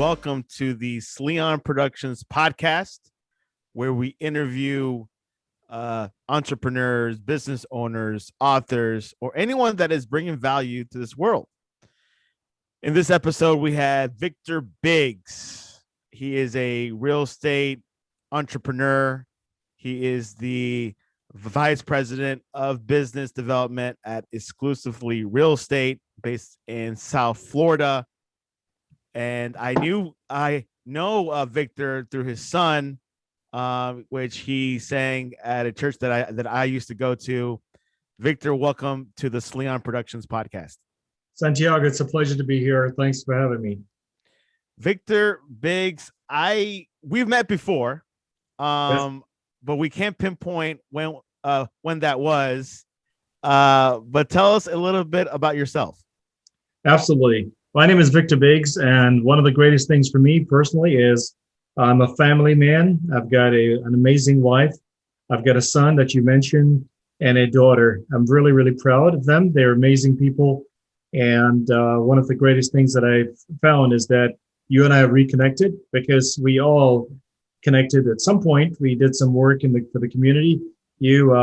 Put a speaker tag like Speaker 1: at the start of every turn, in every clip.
Speaker 1: welcome to the Sleon Productions podcast, where we interview entrepreneurs, business owners, authors, or anyone that is bringing value to this world. In this episode, we had Victor Biggs. He is a real estate entrepreneur. He is the vice president of business development at Exclusively Real Estate, based in South Florida. And I know Victor through his son, which he sang at a church that I used to go to. Victor, welcome to the Sleon Productions podcast.
Speaker 2: Santiago, it's a pleasure to be here. Thanks for having me.
Speaker 1: Victor Biggs, we've met before,
Speaker 2: Yes.
Speaker 1: but we can't pinpoint when that was. But tell us a little bit about yourself.
Speaker 2: Absolutely. My name is Victor Biggs, and one of the greatest things for me personally is I'm a family man. I've got an amazing wife. I've got a son that you mentioned and a daughter. I'm really, really proud of them. They're amazing people. And one of the greatest things that I've found is that you and I have reconnected because we all connected at some point. We did some work for the community. You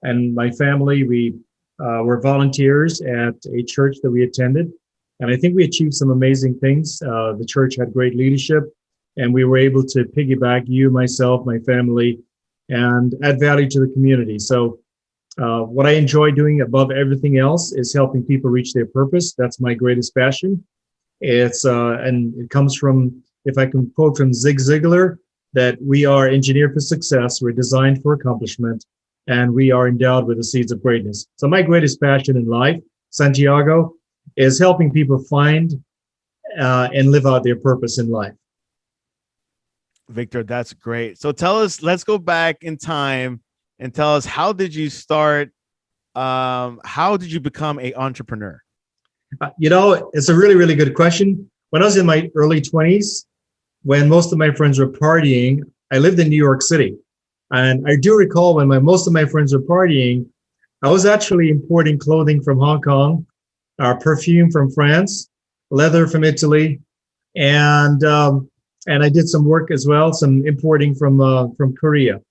Speaker 2: and my family, we were volunteers at a church that we attended. And I think we achieved some amazing things. The church had great leadership, and we were able to piggyback, you, myself, my family, and add value to the community. So what I enjoy doing above everything else is helping people reach their purpose. That's my greatest passion. And it comes from, if I can quote from Zig Ziglar, that we are engineered for success, we're designed for accomplishment, and we are endowed with the seeds of greatness. So my greatest passion in life, Santiago, is helping people find and live out their purpose in life.
Speaker 1: Victor, that's great. So tell us, let's go back in time and tell us, how did you start? How did you become an entrepreneur?
Speaker 2: It's a really, really good question. When I was in my early 20s, when most of my friends were partying, I lived in New York City. And I do recall when most of my friends were partying, I was actually importing clothing from Hong Kong, perfume from France, leather from Italy, and I did some work as well, some importing from Korea.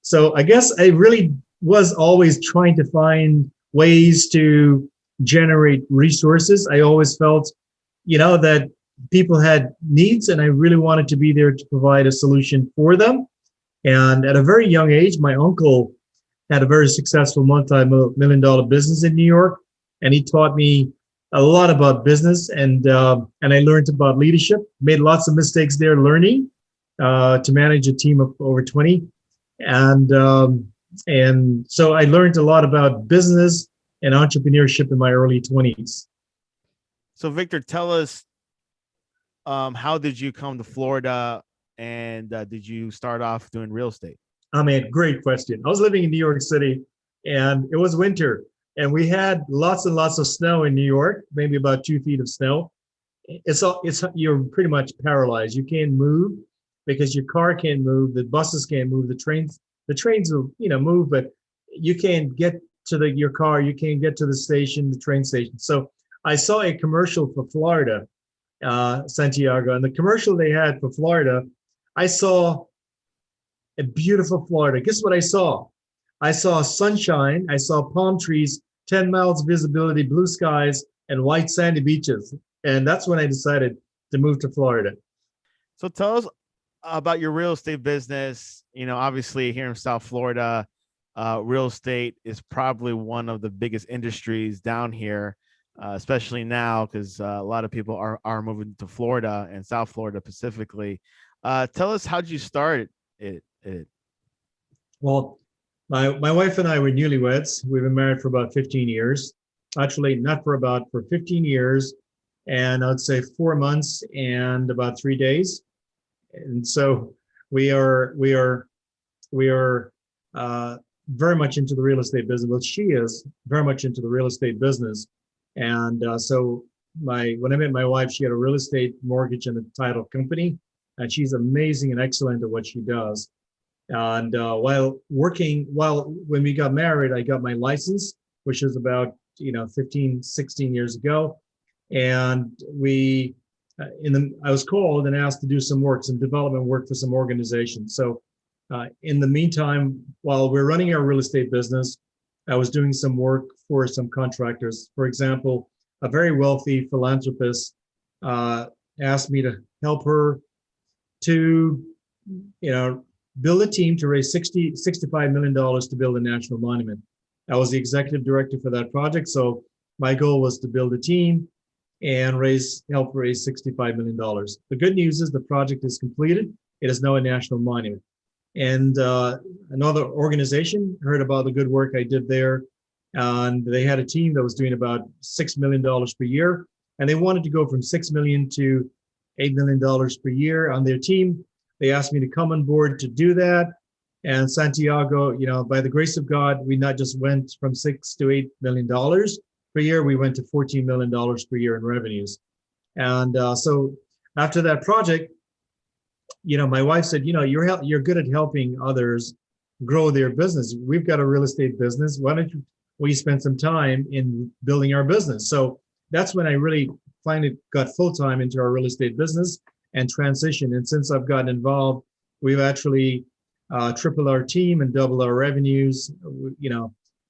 Speaker 2: So I guess I really was always trying to find ways to generate resources. I always felt, that people had needs, and I really wanted to be there to provide a solution for them. And at a very young age, my uncle had a very successful multi-million-dollar business in New York. And he taught me a lot about business, and I learned about leadership, made lots of mistakes there learning to manage a team of over 20. And so I learned a lot about business and entrepreneurship in my early 20s.
Speaker 1: So Victor, tell us, how did you come to Florida, and did you start off doing real estate?
Speaker 2: I mean, great question. I was living in New York City, and it was winter. And we had lots and lots of snow in New York, maybe about 2 feet of snow. You're pretty much paralyzed. You can't move because your car can't move, the buses can't move, the trains will, move, but you can't get to your car, you can't get to the train station. So I saw a commercial for Florida, Santiago, and the commercial they had for Florida, I saw a beautiful Florida. Guess what I saw? I saw sunshine, I saw palm trees, 10 miles visibility, blue skies, and white sandy beaches. And that's when I decided to move to Florida.
Speaker 1: So tell us about your real estate business. Obviously here in South Florida, real estate is probably one of the biggest industries down here, especially now because a lot of people are moving to Florida and South Florida specifically. Tell us, how did you start it?
Speaker 2: Well, my wife and I were newlyweds. We've been married for about 15 years. Actually, not for 15 years, and I'd say 4 months and about 3 days. And so we are very much into the real estate business. Well, she is very much into the real estate business. And so when I met my wife, she had a real estate mortgage and a title company, and she's amazing and excellent at what she does. And when we got married, I got my license, which is about 15, 16 years ago. And we I was called and asked to do some work, some development work for some organizations. So in the meantime, while we're running our real estate business, I was doing some work for some contractors. For example, a very wealthy philanthropist asked me to help her to, build a team to raise $65 million to build a national monument. I was the executive director for that project. So my goal was to build a team and help raise $65 million. The good news is the project is completed. It is now a national monument. And another organization heard about the good work I did there. And they had a team that was doing about $6 million per year. And they wanted to go from $6 million to $8 million per year on their team. They asked me to come on board to do that. And Santiago, by the grace of God, we not just went from $6 to $8 million per year, we went to $14 million per year in revenues. And so after that project, my wife said, you're good at helping others grow their business. We've got a real estate business. Why don't we spend some time in building our business? So that's when I really finally got full-time into our real estate business and transition. And since I've gotten involved, we've actually tripled our team and doubled our revenues,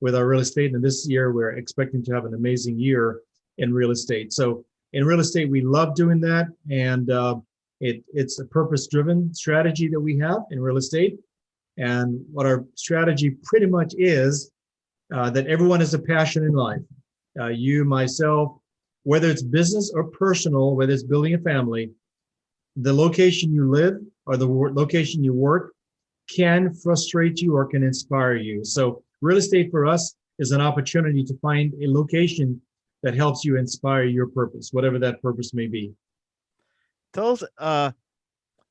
Speaker 2: with our real estate. And this year, we're expecting to have an amazing year in real estate. So in real estate, we love doing that. And it's a purpose-driven strategy that we have in real estate. And what our strategy pretty much is, that everyone has a passion in life. You, myself, whether it's business or personal, whether it's building a family, the location you live or the location you work can frustrate you or can inspire you. So real estate for us is an opportunity to find a location that helps you inspire your purpose, whatever that purpose may be.
Speaker 1: Tell us a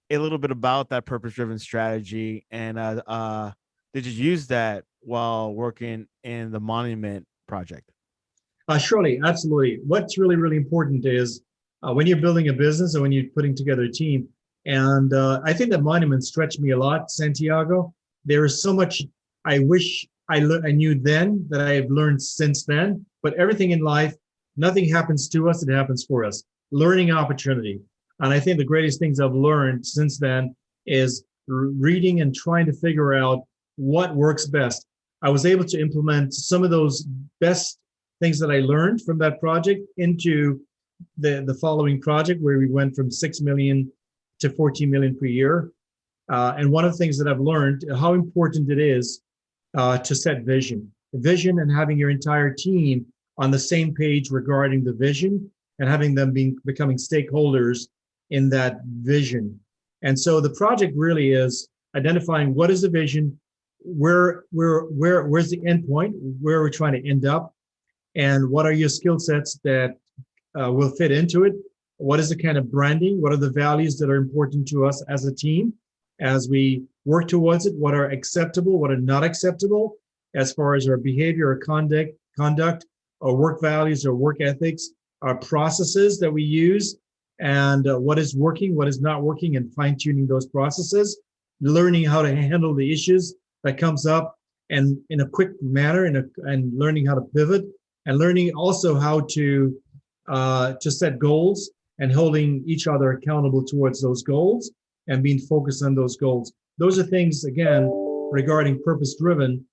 Speaker 1: little bit about that purpose-driven strategy, and did you use that while working in the monument project?
Speaker 2: Surely, absolutely. What's really, really important is when you're building a business or when you're putting together a team, and I think that monuments stretched me a lot, Santiago. There is so much I wish I knew then that I have learned since then, but everything in life, nothing happens to us, it happens for us. Learning opportunity. And I think the greatest things I've learned since then is reading and trying to figure out what works best. I was able to implement some of those best things that I learned from that project into the following project, where we went from 6 million to 14 million per year. And one of the things that I've learned, how important it is to set vision and having your entire team on the same page regarding the vision and having them becoming stakeholders in that vision. And so the project really is identifying what is the vision, where's the end point, where we're trying to end up, and what are your skill sets that will fit into it. What is the kind of branding? What are the values that are important to us as a team as we work towards it? What are acceptable? What are not acceptable as far as our behavior or conduct, or work values or work ethics, our processes that we use, and what is working, what is not working, and fine-tuning those processes, learning how to handle the issues that comes up and in a quick manner, and learning how to pivot, and learning also how to set goals and holding each other accountable towards those goals and being focused on those goals. Those are things, again, regarding purpose-driven,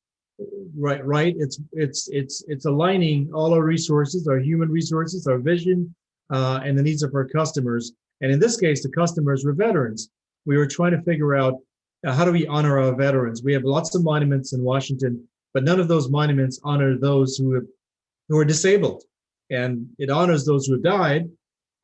Speaker 2: right? It's aligning all our resources, our human resources, our vision, and the needs of our customers. And in this case, the customers were veterans. We were trying to figure out how do we honor our veterans? We have lots of monuments in Washington, but none of those monuments honor those who are disabled. And it honors those who have died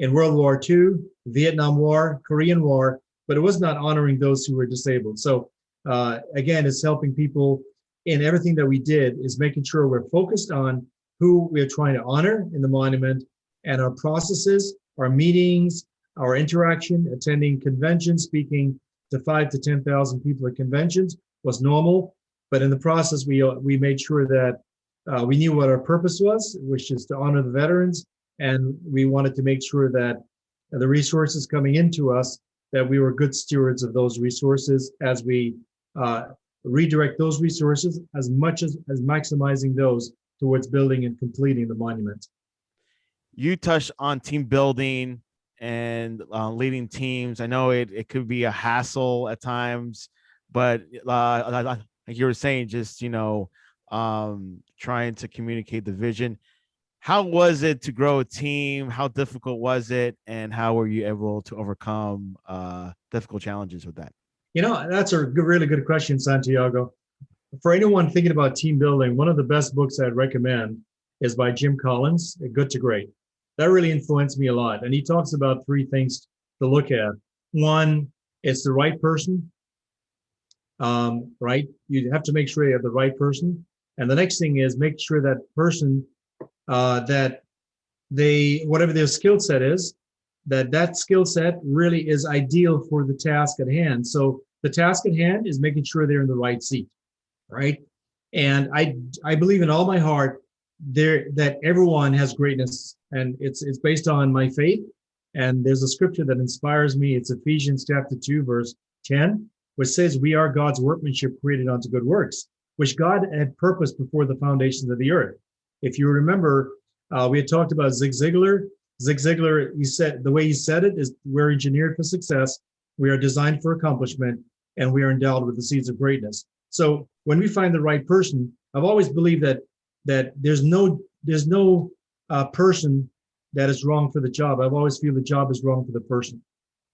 Speaker 2: in World War II, Vietnam War, Korean War, but it was not honoring those who were disabled. So again, it's helping people in everything that we did, is making sure we're focused on who we're trying to honor in the monument, and our processes, our meetings, our interaction, attending conventions, speaking to 5,000 to 10,000 people at conventions was normal. But in the process, we made sure that we knew what our purpose was, which is to honor the veterans. And we wanted to make sure that the resources coming into us, that we were good stewards of those resources as we redirect those resources as much as maximizing those towards building and completing the monument.
Speaker 1: You touched on team building and leading teams. I know it could be a hassle at times, but like you were saying, just trying to communicate the vision. How was it to grow a team? How difficult was it, and how were you able to overcome difficult challenges with that?
Speaker 2: That's a really good question, Santiago. For anyone thinking about team building, one of the best books I'd recommend is by Jim Collins, Good to Great. That really influenced me a lot. And he talks about three things to look at. One, it's the right person, right? You have to make sure you have the right person. And the next thing is make sure that person that whatever their skill set is, that skill set really is ideal for the task at hand. So the task at hand is making sure they're in the right seat, right? And I believe in all my heart that everyone has greatness, and it's based on my faith. And there's a scripture that inspires me. It's Ephesians chapter 2, verse 10, which says, "We are God's workmanship created unto good works, which God had purposed before the foundations of the earth." If you remember, we had talked about Zig Ziglar. Zig Ziglar, he said, the way he said it is, we're engineered for success, we are designed for accomplishment, and we are endowed with the seeds of greatness. So when we find the right person, I've always believed that there's no person that is wrong for the job. I've always feel the job is wrong for the person.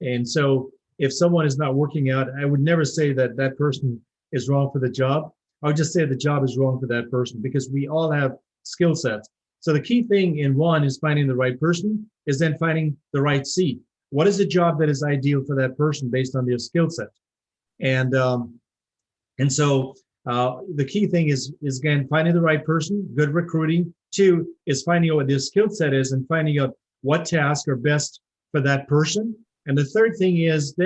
Speaker 2: And so if someone is not working out, I would never say that person is wrong for the job. I would just say the job is wrong for that person, because we all have skill sets. So the key thing in one is finding the right person, is then finding the right seat. What is the job that is ideal for that person based on their skill set? And so the key thing is again, finding the right person, good recruiting. Two is finding out what their skill set is and finding out what tasks are best for that person. And the third thing is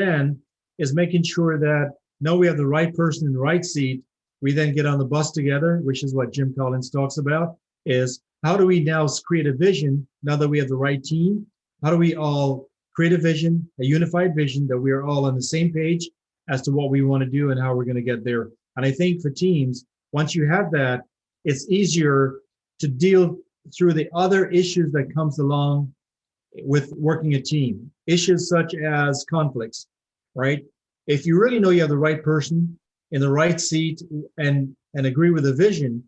Speaker 2: making sure that now we have the right person in the right seat. We then get on the bus together, which is what Jim Collins talks about, is how do we now create a vision now that we have the right team? How do we all create a vision, a unified vision that we are all on the same page as to what we want to do and how we're going to get there? And I think for teams, once you have that, it's easier to deal through the other issues that comes along with working a team. Issues such as conflicts, right? If you really know you have the right person in the right seat and agree with the vision,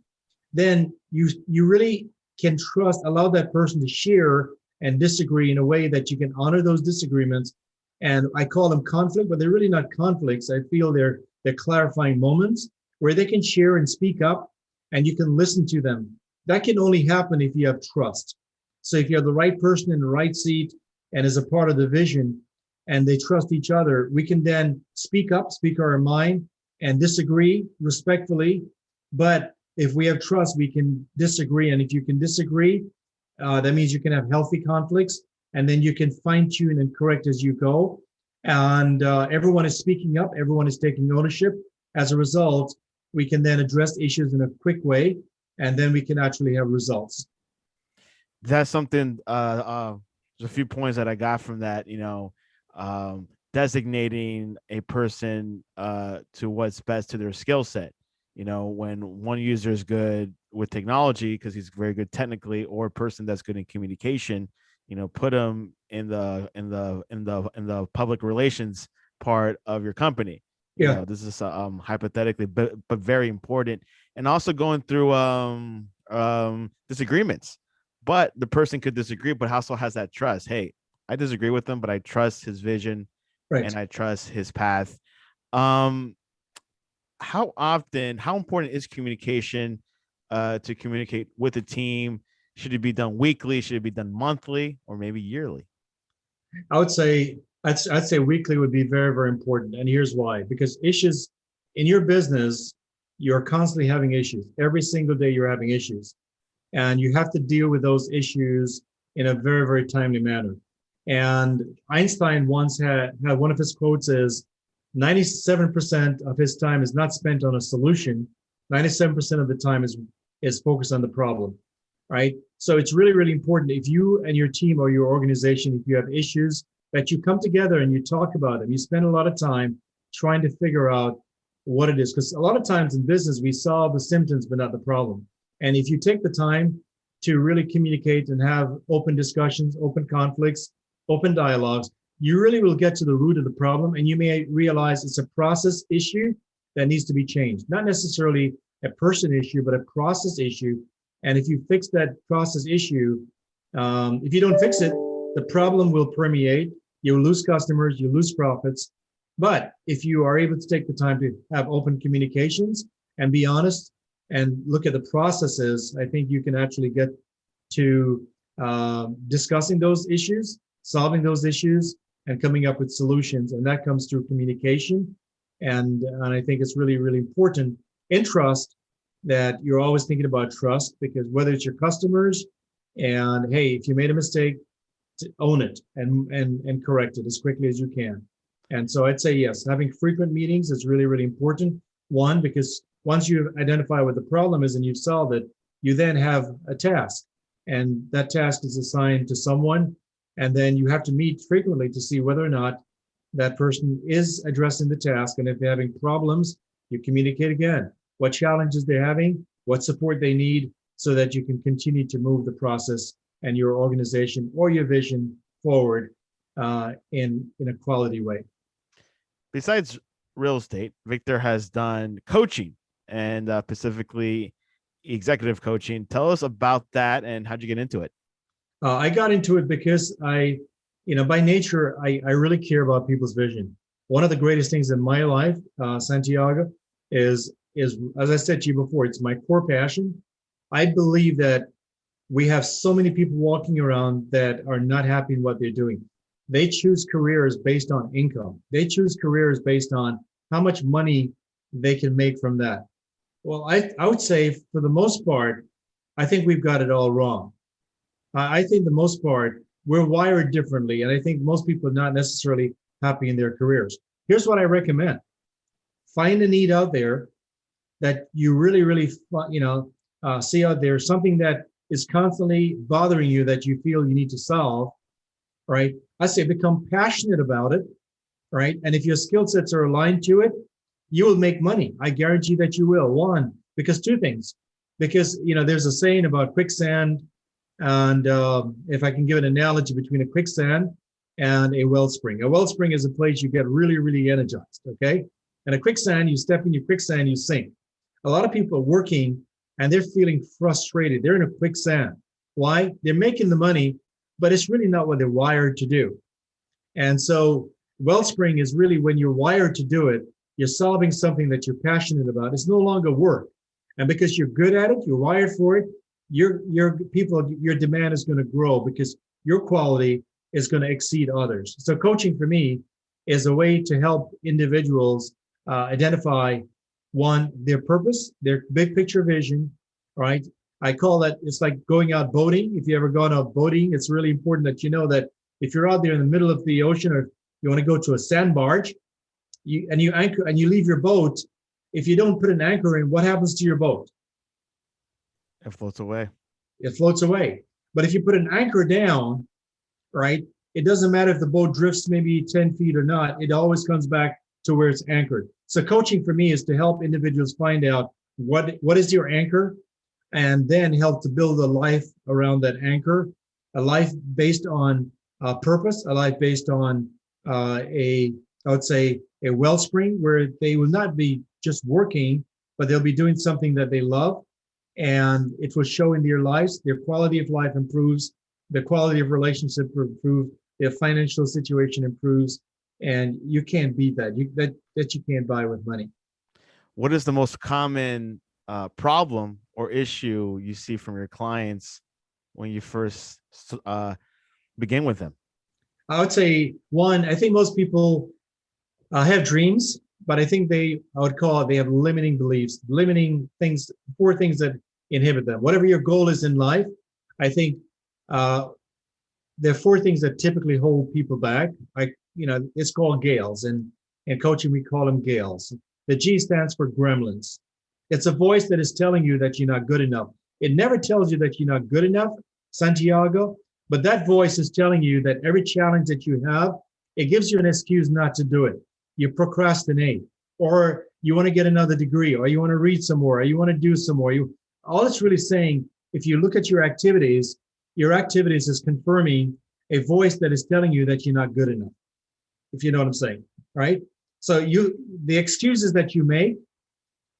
Speaker 2: then you really can allow that person to share and disagree in a way that you can honor those disagreements. And I call them conflict, but they're really not conflicts. I feel they're clarifying moments where they can share and speak up and you can listen to them. That can only happen if you have trust. So if you have the right person in the right seat and is a part of the vision and they trust each other, we can then speak up, speak our mind and disagree respectfully. But if we have trust, we can disagree. And if you can disagree, that means you can have healthy conflicts, and then you can fine tune and correct as you go. And everyone is speaking up. Everyone is taking ownership. As a result, we can then address issues in a quick way, and then we can actually have results.
Speaker 1: That's something, there's a few points that I got from that, designating a person to what's best to their skill set. When one user is good with technology because he's very good technically, or a person that's good in communication, put them in the public relations part of your company.
Speaker 2: Yeah.
Speaker 1: This is hypothetically, but very important. And also going through disagreements, but the person could disagree, but also has that trust. Hey, I disagree with him, but I trust his vision,
Speaker 2: Right.
Speaker 1: and I trust his path. How important is communication to communicate with a team? Should it be done weekly? Should it be done monthly, or maybe yearly?
Speaker 2: I'd say weekly would be very, very important. And here's why. Because issues in your business, you're constantly having issues. Every single day you're having issues. And you have to deal with those issues in a very, very timely manner. And Einstein once had one of his quotes is, 97% of his time is not spent on a solution. 97% of the time is focused on the problem, right? So it's really, really important if you and your team or your organization, if you have issues, that you come together and you talk about them. You spend a lot of time trying to figure out what it is. Because a lot of times in business, we solve the symptoms, but not the problem. And if you take the time to really communicate and have open discussions, open conflicts, open dialogues, you really will get to the root of the problem, and you may realize it's a process issue that needs to be changed. Not necessarily a person issue, but a process issue. And if you fix that process issue, if you don't fix it, the problem will permeate. You'll lose customers, you lose profits. But if you are able to take the time to have open communications and be honest and look at the processes, I think you can actually get to discussing those issues, solving those issues, and coming up with solutions. And that comes through communication. And I think it's really, really important in trust that you're always thinking about trust, because whether it's your customers, and hey, if you made a mistake, to own it and correct it as quickly as you can. And so I'd say yes, having frequent meetings is really, really important. One, because once you identify what the problem is and you've solved it, you then have a task, and that task is assigned to someone. And then you have to meet frequently to see whether or not that person is addressing the task. And if they're having problems, you communicate again, what challenges they're having, what support they need, so that you can continue to move the process and your organization or your vision forward in a quality way.
Speaker 1: Besides real estate, Victor has done coaching, and specifically executive coaching. Tell us about that, and how'd you get into it?
Speaker 2: I got into it because by nature, I really care about people's vision. One of the greatest things in my life, Santiago, is as I said to you before, it's my core passion. I believe that we have so many people walking around that are not happy in what they're doing. They choose careers based on income. They choose careers based on how much money they can make from that. Well, I would say for the most part, I think we've got it all wrong. I think the most part, we're wired differently. And I think most people are not necessarily happy in their careers. Here's what I recommend. Find a need out there that you really, really, see out there, something that is constantly bothering you that you feel you need to solve, right? I say become passionate about it, right? And if your skill sets are aligned to it, you will make money. I guarantee that you will. One, because two things. Because, there's a saying about quicksand, and if I can give an analogy between a quicksand and a wellspring. A wellspring is a place you get really, really energized, okay? And a quicksand, you step in your quicksand, you sink. A lot of people are working and they're feeling frustrated. They're in a quicksand. Why? They're making the money, but it's really not what they're wired to do. And so wellspring is really when you're wired to do it, you're solving something that you're passionate about. It's no longer work. And because you're good at it, you're wired for it, your demand is going to grow because your quality is going to exceed others. So coaching for me is a way to help individuals identify, one, their purpose, their big picture vision, right? I call that, it's like going out boating. If you ever gone out boating, it's really important that you know that if you're out there in the middle of the ocean, or you want to go to a sand barge, you anchor and you leave your boat. If you don't put an anchor in, what happens to your boat?
Speaker 1: It floats away.
Speaker 2: It floats away. But if you put an anchor down, right, it doesn't matter if the boat drifts maybe 10 feet or not, it always comes back to where it's anchored. So coaching for me is to help individuals find out what is your anchor, and then help to build a life around that anchor, a life based on purpose, a life based on I would say a wellspring where they will not be just working, but they'll be doing something that they love, and it will show in their lives. Their quality of life improves, the quality of relationship improves, their financial situation improves, and you can't beat that. That you can't buy with money.
Speaker 1: What is the most common problem or issue you see from your clients when you first begin with them?
Speaker 2: I would say, one, I think most people have dreams, but I think I would call it, they have limiting beliefs, limiting things, 4 things that inhibit them. Whatever your goal is in life, I think there are 4 things that typically hold people back. It's called Gales, and in coaching we call them Gales. The G stands for gremlins. It's a voice that is telling you that you're not good enough. It never tells you that you're not good enough, Santiago, but that voice is telling you that every challenge that you have, it gives you an excuse not to do it. You procrastinate, or you want to get another degree, or you want to read some more, or you want to do some more. All it's really saying, if you look at your activities is confirming a voice that is telling you that you're not good enough, if you know what I'm saying, right? So the excuses that you make,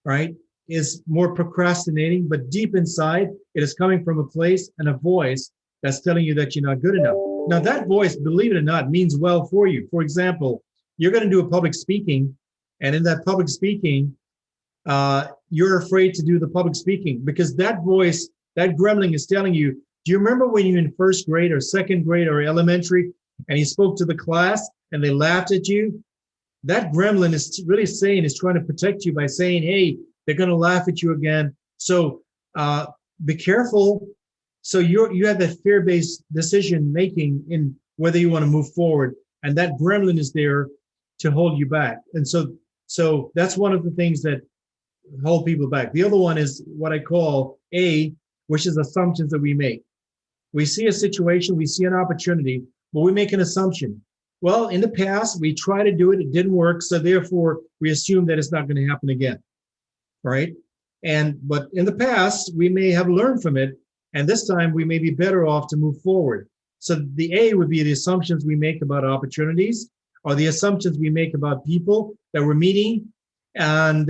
Speaker 2: right, is more procrastinating, but deep inside, it is coming from a place and a voice that's telling you that you're not good enough. Now, that voice, believe it or not, means well for you. For example, you're going to do a public speaking, and in that public speaking, you're afraid to do the public speaking because that voice, that gremlin is telling you, do you remember when you were in first grade or second grade or elementary and you spoke to the class and they laughed at you? That gremlin is really saying, is trying to protect you by saying, hey, they're going to laugh at you again. So be careful. So you have that fear-based decision making in whether you want to move forward. And that gremlin is there to hold you back. And so that's one of the things that hold people back. The other one is what I call A, which is assumptions that we make. We see a situation, we see an opportunity, but we make an assumption. Well, in the past, we tried to do it, it didn't work, so therefore we assume that it's not going to happen again, right? But in the past, we may have learned from it, and this time we may be better off to move forward. So the A would be the assumptions we make about opportunities, or the assumptions we make about people that we're meeting, and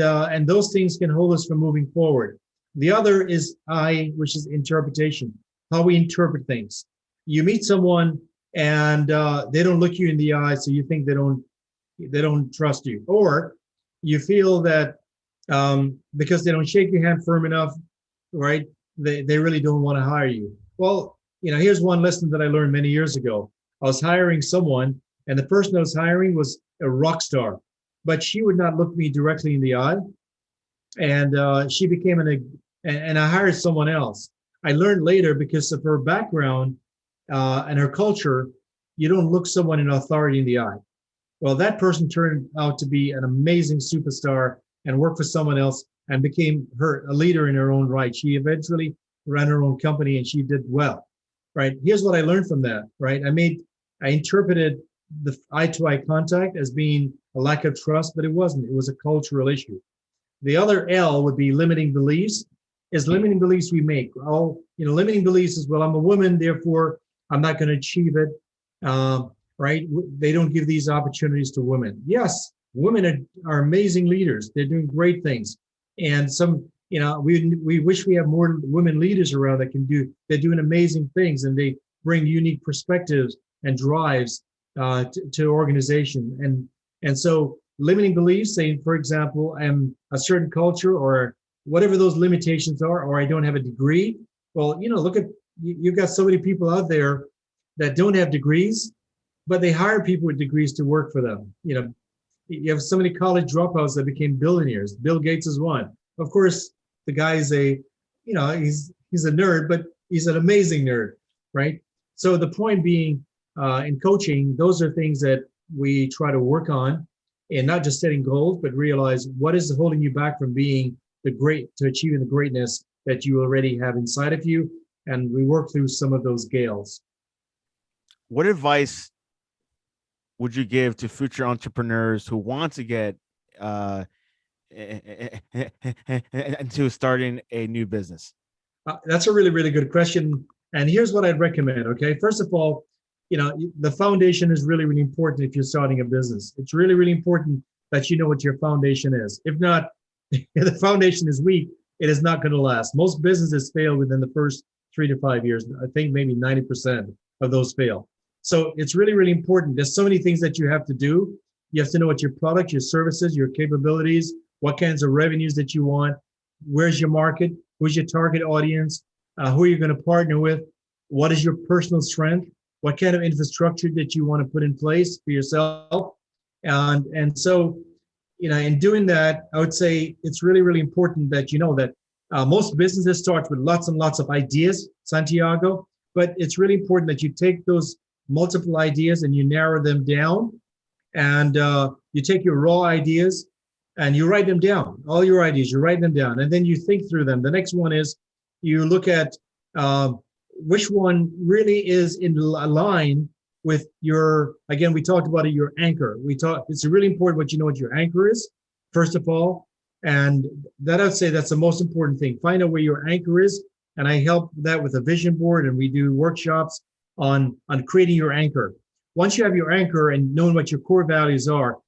Speaker 2: those things can hold us from moving forward. The other is I, which is interpretation, how we interpret things. You meet someone and they don't look you in the eye, so you think they don't trust you, or you feel that because they don't shake your hand firm enough, right? They really don't want to hire you. Well, here's one lesson that I learned many years ago. I was hiring someone, and the person I was hiring was a rock star, but she would not look me directly in the eye, and she became and I hired someone else. I learned later because of her background and her culture, you don't look someone in authority in the eye. Well, that person turned out to be an amazing superstar and worked for someone else and became a leader in her own right. She eventually ran her own company and she did well, right? Here's what I learned from that, right? I interpreted the eye-to-eye contact as being a lack of trust, but it wasn't. It was a cultural issue. The other L would be limiting beliefs. Is limiting beliefs we make. Limiting beliefs is, well, I'm a woman, therefore I'm not going to achieve it, right? They don't give these opportunities to women. Yes, women are amazing leaders. They're doing great things. And we wish we have more women leaders around they're doing amazing things, and they bring unique perspectives and drives to organization. And so limiting beliefs, saying, for example, I'm a certain culture or whatever those limitations are, or I don't have a degree. Well, look at, you've got so many people out there that don't have degrees, but they hire people with degrees to work for them. You have so many college dropouts that became billionaires. Bill Gates is one. Of course, the guy is he's a nerd, but he's an amazing nerd, right? So the point being, in coaching, those are things that we try to work on, and not just setting goals, but realize what is holding you back from being to achieving the greatness that you already have inside of you. And we work through some of those gales.
Speaker 1: What advice would you give to future entrepreneurs who want to get into starting a new business?
Speaker 2: That's a really, really good question. And here's what I'd recommend. Okay. First of all, the foundation is really, really important if you're starting a business. It's really, really important that you know what your foundation is. If not, if the foundation is weak, it is not going to last. Most businesses fail within the first 3 to 5 years. I think maybe 90% of those fail. So it's really, really important. There's so many things that you have to do. You have to know what your product, your services, your capabilities, what kinds of revenues that you want, where's your market, who's your target audience, who are you going to partner with, what is your personal strength, what kind of infrastructure that you want to put in place for yourself. And so, in doing that, I would say it's really, really important that you know that most businesses start with lots and lots of ideas, Santiago, but it's really important that you take those multiple ideas and you narrow them down, and you take your raw ideas and you write them down, all your ideas, you write them down, and then you think through them. The next one is you look at which one really is in line with again, we talked about your anchor. It's really important what you know what your anchor is, first of all. And that I'd say that's the most important thing. Find out where your anchor is. And I help that with a vision board, and we do workshops on creating your anchor. Once you have your anchor and knowing what your core values are,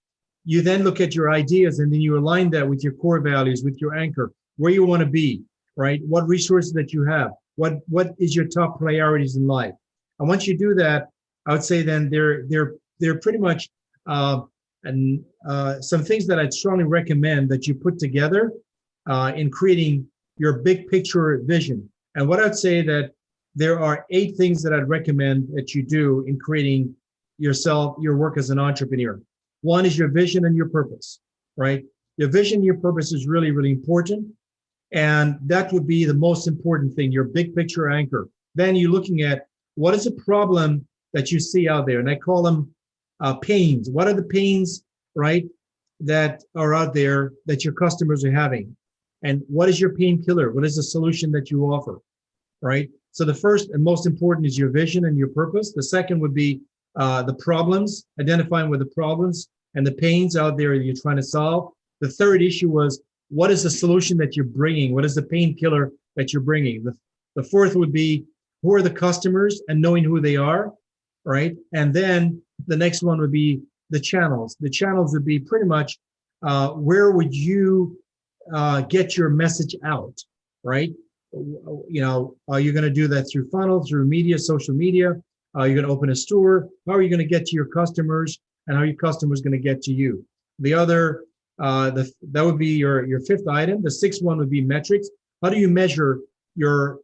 Speaker 2: you then look at your ideas and then you align that with your core values, with your anchor, where you want to be, right? What resources that you have, what is your top priorities in life. And once you do that, I would say then they're pretty much some things that I'd strongly recommend that you put together in creating your big picture vision. And what I'd say that there are 8 things that I'd recommend that you do in creating your work as an entrepreneur. One is your vision and your purpose, right? Your vision, your purpose is really, really important. And that would be the most important thing, your big picture anchor. Then you're looking at what is a problem that you see out there? And I call them pains. What are the pains, right, that are out there that your customers are having? And what is your painkiller? What is the solution that you offer, right? So the first and most important is your vision and your purpose. The second would be the problems, identifying with the problems and the pains out there that you're trying to solve. The third issue was, what is the solution that you're bringing? What is the painkiller that you're bringing? The fourth would be, who are the customers and knowing who they are, right? And then the next one would be the channels. The channels would be pretty much where would you get your message out, right? You know, are you going to do that through funnel, through media, social media? Are you going to open a store? How are you going to get to your customers, and how are your customers going to get to you? The other, that would be your fifth item. The sixth one would be metrics. How do you measure your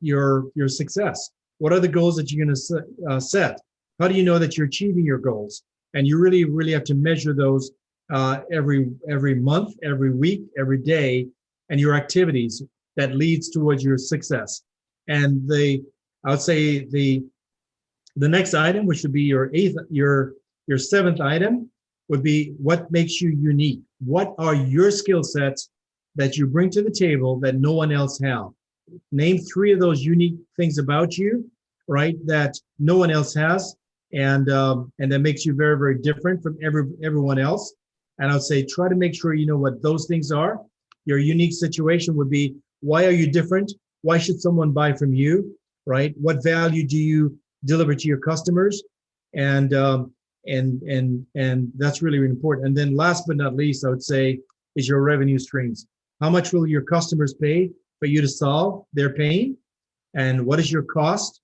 Speaker 2: success? What are the goals that you're going to set? How do you know that you're achieving your goals? And you really, really have to measure those every month, every week, every day, and your activities that leads towards your success. And I would say the next item, which would be your seventh item, would be what makes you unique. What are your skill sets that you bring to the table that no one else has? Name 3 of those unique things about you, right, that no one else has, and that makes you very, very different from everyone else. And I would say try to make sure you know what those things are. Your unique situation would be, why are you different? Why should someone buy from you, right? What value do you deliver to your customers? And that's really, really important. And then last but not least, I would say, is your revenue streams. How much will your customers pay for you to solve their pain? And what is your cost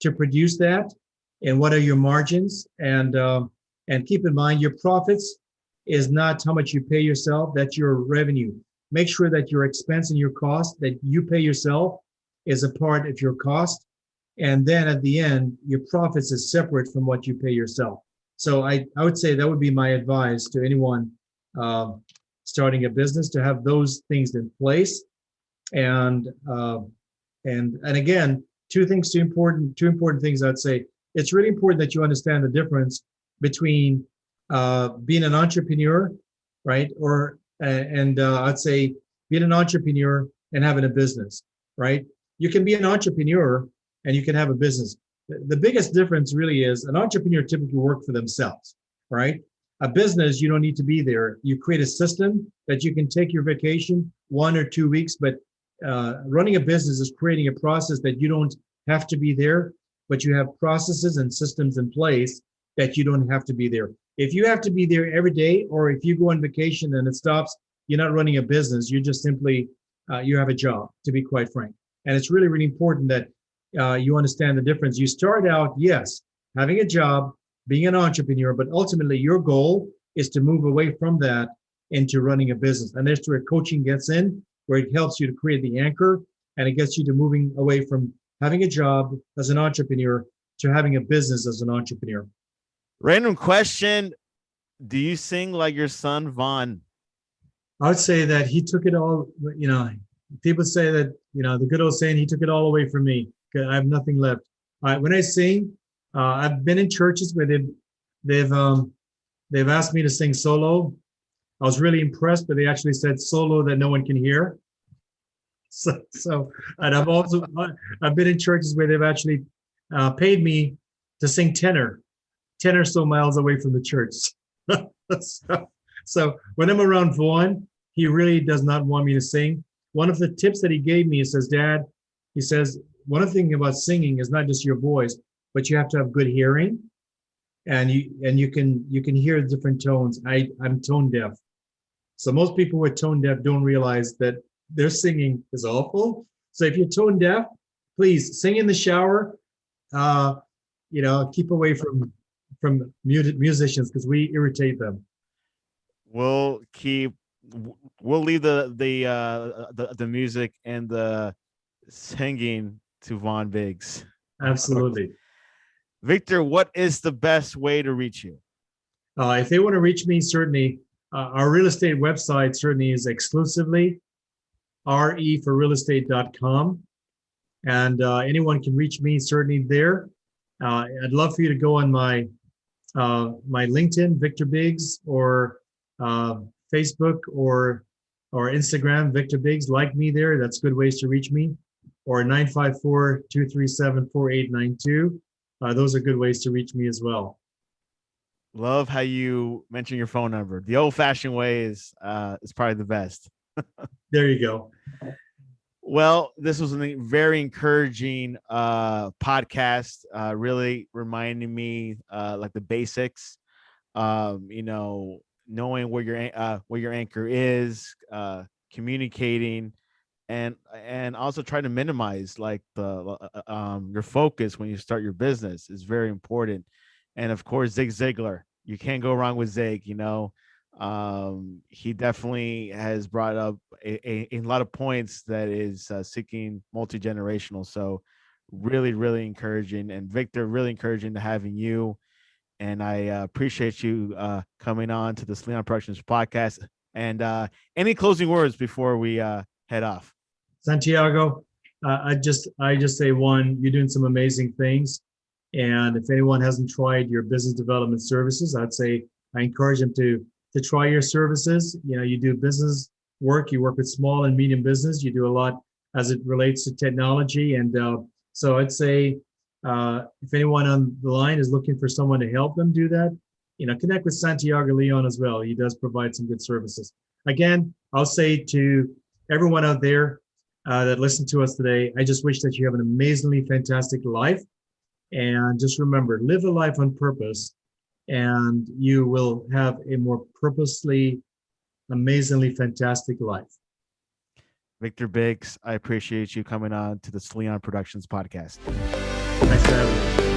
Speaker 2: to produce that? And what are your margins? And keep in mind, your profits is not how much you pay yourself, that's your revenue. Make sure that your expense and your cost that you pay yourself is a part of your cost. And then at the end, your profits is separate from what you pay yourself. So I would say that would be my advice to anyone starting a business, to have those things in place. And again, two important things I'd say. It's really important that you understand the difference between being an entrepreneur, right? I'd say being an entrepreneur and having a business, right? You can be an entrepreneur and you can have a business. The biggest difference really is an entrepreneur typically work for themselves, right? A business, you don't need to be there. You create a system that you can take your vacation 1 or 2 weeks, but running a business is creating a process that you don't have to be there, but you have processes and systems in place that you don't have to be there. If you have to be there every day, or if you go on vacation and it stops, you're not running a business. You're just simply, you have a job, to be quite frank. And it's really, really important that you understand the difference. You start out, yes, having a job, being an entrepreneur, but ultimately your goal is to move away from that into running a business. And that's where coaching gets in, where it helps you to create the anchor, and it gets you to moving away from having a job as an entrepreneur to having a business as an entrepreneur.
Speaker 1: Random question. Do you sing like your son, Vaughn?
Speaker 2: I would say that he took it all, people say that, the good old saying, he took it all away from me. I have nothing left. When I sing, I've been in churches where they've asked me to sing solo. I was really impressed, but they actually said solo that no one can hear. So and I've been in churches where they've actually paid me to sing 10 or so miles away from the church. So when I'm around Vaughn, he really does not want me to sing. One of the tips that he gave me, he says, Dad, he says, one of the things about singing is not just your voice, but you have to have good hearing, and you can hear different tones. I'm tone deaf, so most people with tone deaf don't realize that their singing is awful. So if you're tone deaf, please sing in the shower. Uh, keep away from musicians because we irritate them.
Speaker 1: We'll keep. We'll leave the music and the singing to Von Biggs.
Speaker 2: Absolutely.
Speaker 1: Victor, what is the best way to reach you?
Speaker 2: If they want to reach me, certainly our real estate website certainly is exclusively reforrealestate.com. And anyone can reach me certainly there. I'd love for you to go on my LinkedIn, Victor Biggs, or Facebook or Instagram, Victor Biggs. Like me there. That's good ways to reach me. Or 954-237-4892. Those are good ways to reach me as well.
Speaker 1: Love how you mention your phone number. The old-fashioned way is probably the best.
Speaker 2: There you go.
Speaker 1: Well, this was a very encouraging podcast. Really reminding me like the basics. Knowing where your anchor is, communicating, and also try to minimize like your focus when you start your business is very important. And of course, Zig Ziglar, you can't go wrong with Zig. He definitely has brought up a lot of points that is seeking multi-generational. So really, really encouraging. And Victor, really encouraging to having you. And I appreciate you coming on to the Sleon Productions podcast. And any closing words before we head off?
Speaker 2: Santiago, I just say one, you're doing some amazing things. And if anyone hasn't tried your business development services, I'd say I encourage them to try your services. You do business work, you work with small and medium business, you do a lot as it relates to technology. And so I'd say if anyone on the line is looking for someone to help them do that, connect with Santiago Leon as well. He does provide some good services. Again, I'll say to everyone out there that listened to us today, I just wish that you have an amazingly fantastic life. And just remember, live a life on purpose, and you will have a more purposely, amazingly fantastic life.
Speaker 1: Victor Biggs, I appreciate you coming on to the Sleon Productions podcast.
Speaker 2: Thanks for having me.